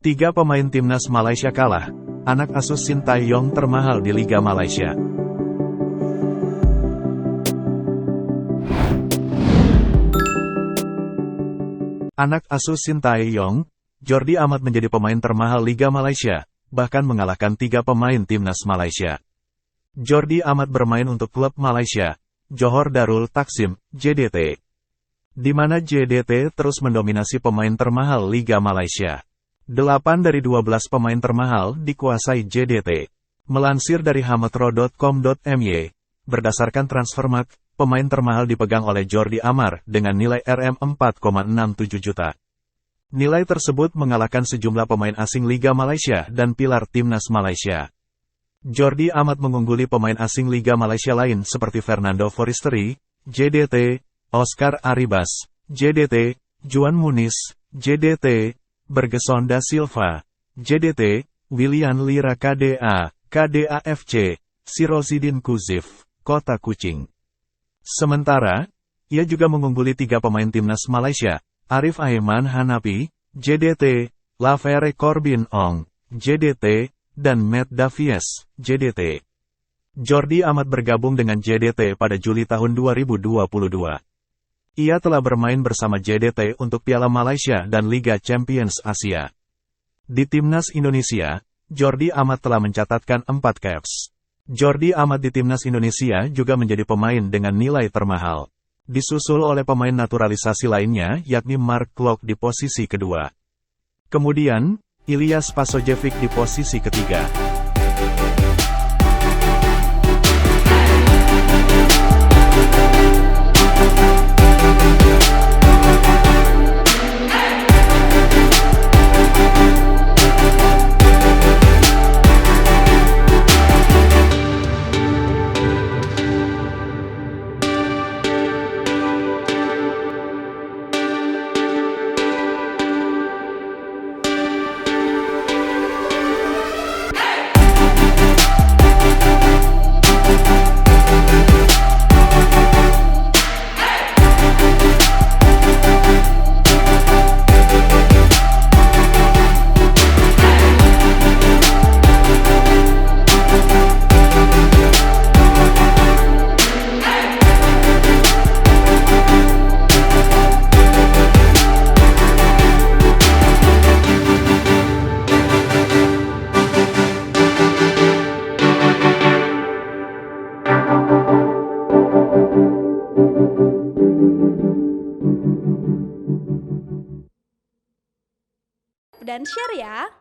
Tiga pemain timnas Malaysia kalah. Anak asuh Sintayong termahal di Liga Malaysia. Anak asuh Sintayong, Jordi Amat menjadi pemain termahal Liga Malaysia, bahkan mengalahkan tiga pemain timnas Malaysia. Jordi Amat bermain untuk klub Malaysia, Johor Darul Takzim, JDT. Di mana JDT terus mendominasi pemain termahal Liga Malaysia. 8 dari 12 pemain termahal dikuasai JDT. Melansir dari hametro.com.my, berdasarkan Transfermarkt, pemain termahal dipegang oleh Jordi Amat dengan nilai RM 4,67 juta. Nilai tersebut mengalahkan sejumlah pemain asing Liga Malaysia dan pilar timnas Malaysia. Jordi Amat mengungguli pemain asing Liga Malaysia lain seperti Fernando Forestieri, JDT, Oscar Arribas, JDT, Juan Muniz, JDT, Bergeson da Silva, JDT, Willian Lira KDA, KDAFC, Sirozidin Kuzif, Kota Kucing. Sementara, ia juga mengungguli tiga pemain timnas Malaysia, Arif Aiman Hanapi, JDT, Lavere Corbin Ong, JDT, dan Matt Davies, JDT. Jordi Amat bergabung dengan JDT pada Juli tahun 2022. Ia telah bermain bersama JDT untuk Piala Malaysia dan Liga Champions Asia. Di timnas Indonesia, Jordi Amat telah mencatatkan 4 caps. Jordi Amat di timnas Indonesia juga menjadi pemain dengan nilai termahal. Disusul oleh pemain naturalisasi lainnya yakni Mark Klok di posisi kedua. Kemudian, Ilyas Pasojevic di posisi ketiga. Dan share ya.